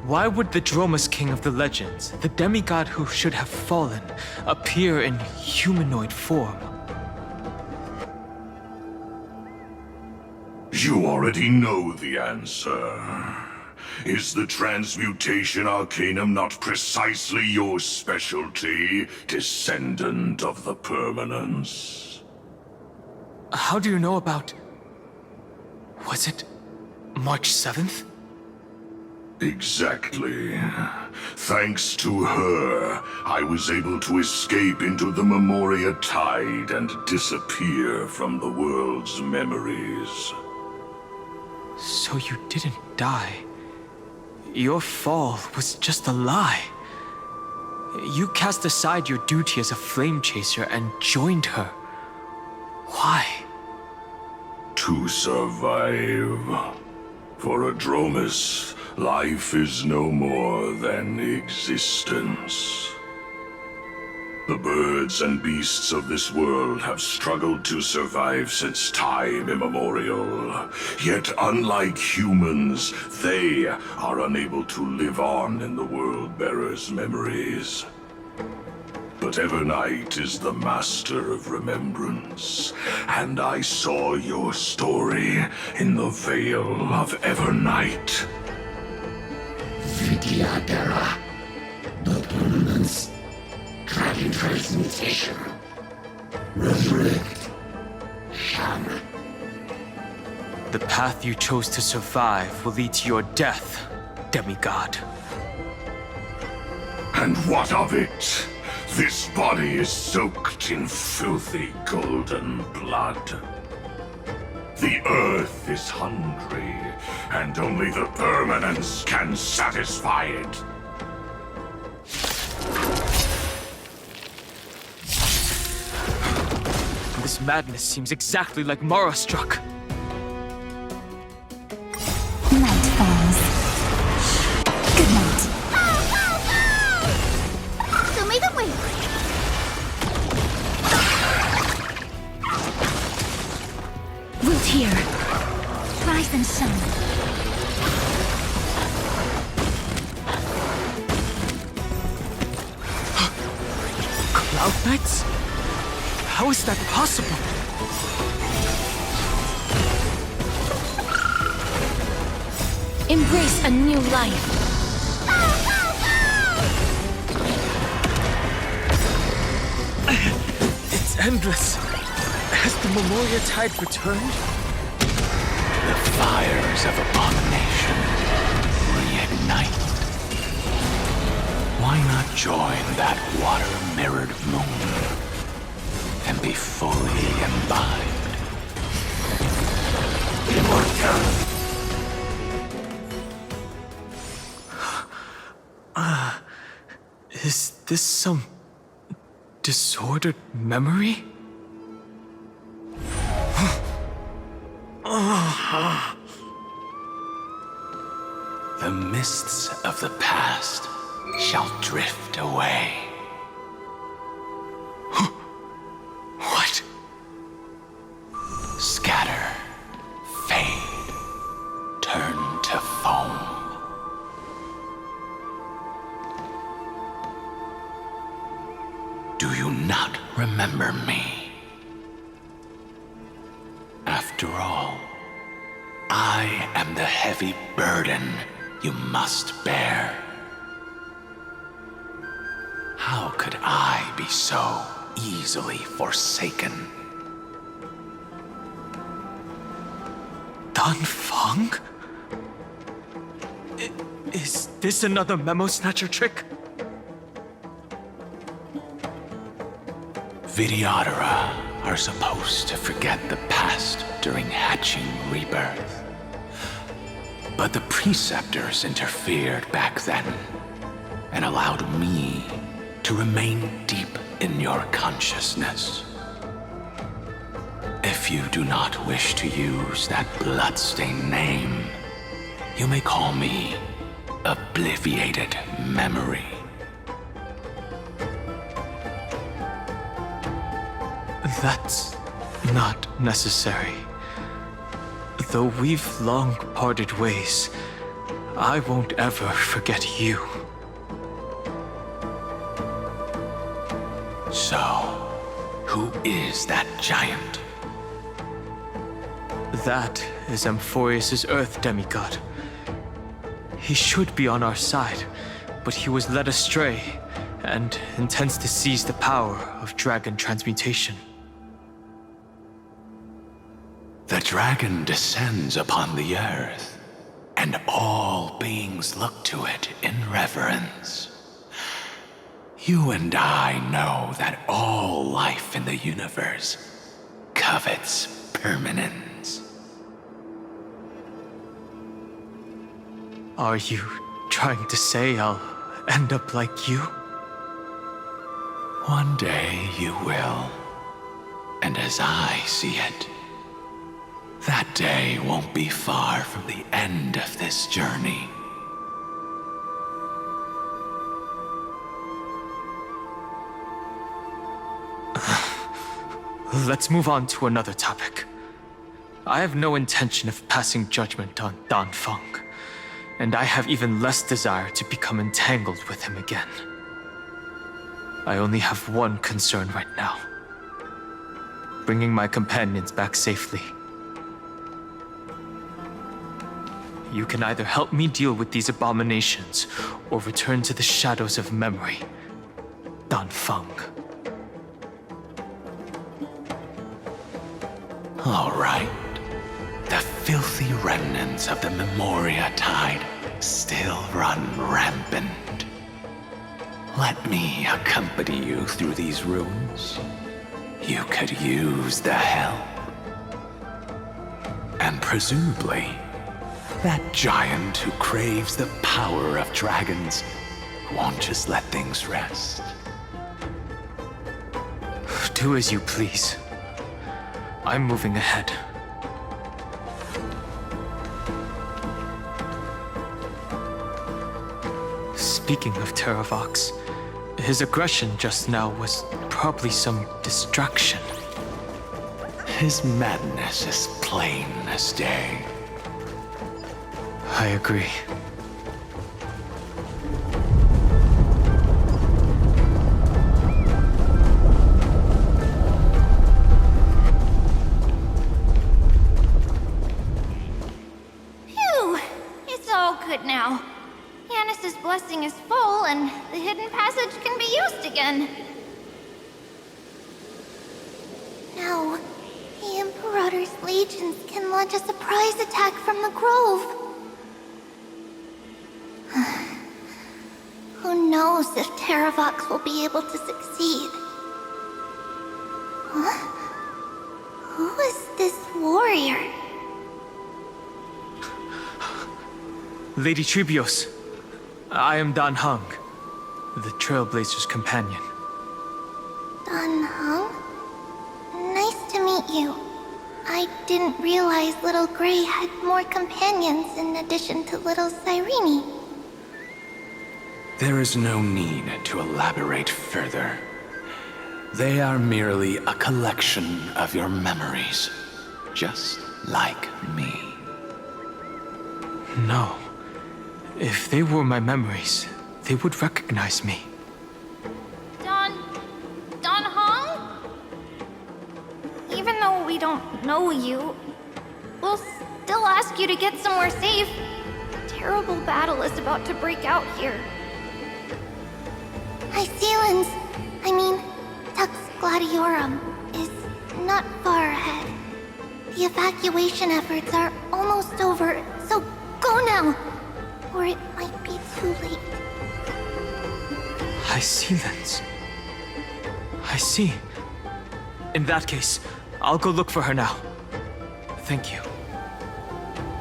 Why would the Dromus King of the Legends, the demigod who should have fallen, appear in humanoid form? You already know the answer. Is the Transmutation Arcanum not precisely your specialty, descendant of the Permanence? How do you know about... Was it March 7th? Exactly. Thanks to her, I was able to escape into the Memoria Tide and disappear from the world's memories. So you didn't die. Your fall was just a lie. You cast aside your duty as a flame chaser and joined her. Why? To survive. For a Dromus, life is no more than existence. The birds and beasts of this world have struggled to survive since time immemorial. Yet unlike humans, they are unable to live on in the World-Bearer's memories. But Evernight is the master of remembrance, and I saw your story in the Veil of Evernight. Nocterna, the permanence, dragon transmutation, resurrect, sham. The path you chose to survive will lead to your death, demigod. And what of it? This body is soaked in filthy golden blood. The earth is hungry, and only the permanence can satisfy it. This madness seems exactly like Mara struck. Night falls. Good night. So make them wait. Root here. Rise and shine. Cloud Knights? How is that possible? Embrace a new life. It's endless. Has the Memoria tide returned? The fires of abomination reignite. Why not join that water-mirrored moon and be fully imbibed? Immortality. Is this some disordered memory? The mists of the past shall drift away. What? Scatter, fade, turn to foam. Do you not remember me? After all, I am the heavy burden you must bear. How could I be so easily forsaken? Dan Feng? Is this another memo snatcher trick? Vidyadhara are supposed to forget the past during hatching rebirth. But the preceptors interfered back then and allowed me to remain deep in your consciousness. If you do not wish to use that bloodstained name, you may call me Obliviated Memory. That's not necessary. Though we've long parted ways, I won't ever forget you. So, who is that giant? That is Amphorius' Earth demigod. He should be on our side, but he was led astray and intends to seize the power of dragon transmutation. The dragon descends upon the earth, and all beings look to it in reverence. You and I know that all life in the universe covets permanence. Are you trying to say I'll end up like you? One day you will, and as I see it, that day won't be far from the end of this journey. Let's move on to another topic. I have no intention of passing judgment on Dan Feng, and I have even less desire to become entangled with him again. I only have one concern right now: bringing my companions back safely. You can either help me deal with these abominations, or return to the shadows of memory. Dan Feng. All right. The filthy remnants of the Memoria tide still run rampant. Let me accompany you through these ruins. You could use the help. And presumably, that giant who craves the power of dragons won't just let things rest. Do as you please. I'm moving ahead. Speaking of Terravox, his aggression just now was probably some distraction. His madness is plain as day. I agree. Phew! It's all good now. Yanis's blessing is full, and the hidden passage can be used again. Now, the Imperator's legions can launch a surprise attack from the grove. Who knows if Terravox will be able to succeed? Huh? Who is this warrior? Lady Tribios, I am Dan Heng, the Trailblazer's companion. Dan Heng? Nice to meet you. I didn't realize Little Grey had more companions in addition to Little Cyrene. There is no need to elaborate further. They are merely a collection of your memories, just like me. No. If they were my memories, they would recognize me. Dan Heng? Even though we don't know you, we'll still ask you to get somewhere safe. A terrible battle is about to break out here. Iceland's, Tux Gladiorum, is not far ahead. The evacuation efforts are almost over, so go now, or it might be too late. Iceland's. I see. In that case, I'll go look for her now. Thank you.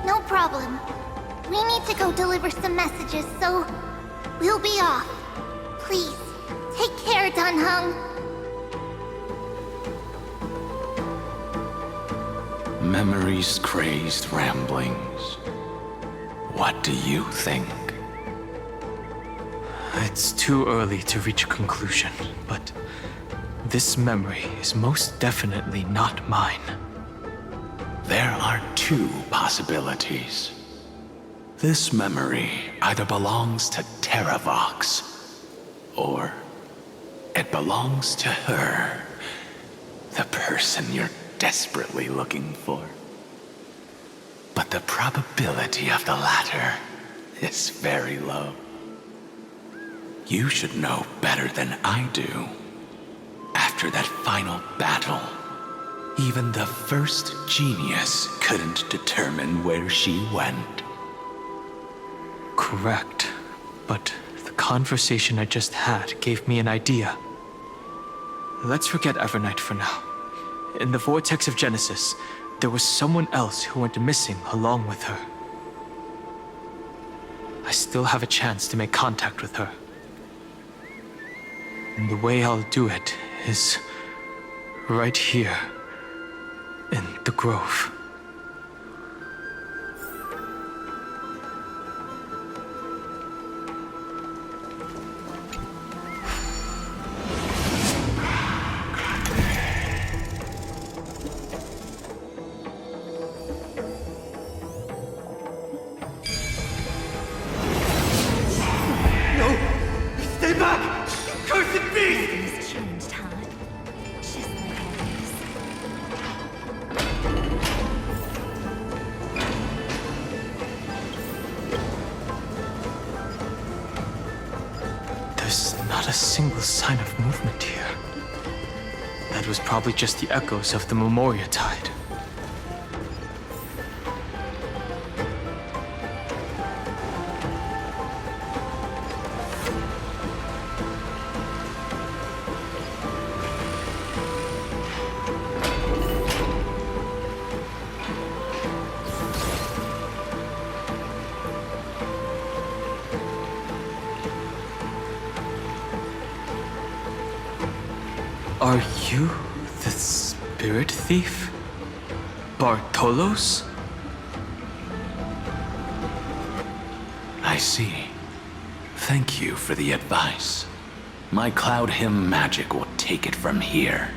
No problem. We need to go deliver some messages, so we'll be off. Please, take care, Dan Heng. Memories crazed ramblings. What do you think? It's too early to reach a conclusion, but this memory is most definitely not mine. There are two possibilities. This memory either belongs to Terravox, or it belongs to her, the person you're desperately looking for. But the probability of the latter is very low. You should know better than I do. After that final battle, even the first genius couldn't determine where she went. Correct. But the conversation I just had gave me an idea. Let's forget Evernight for now. In the vortex of Genesis, there was someone else who went missing along with her. I still have a chance to make contact with her. And the way I'll do it is right here in the grove. There's not a single sign of movement here. That was probably just the echoes of the Memoria tide. Are you the spirit thief? Bartolos? I see. Thank you for the advice. My cloud hymn magic will take it from here.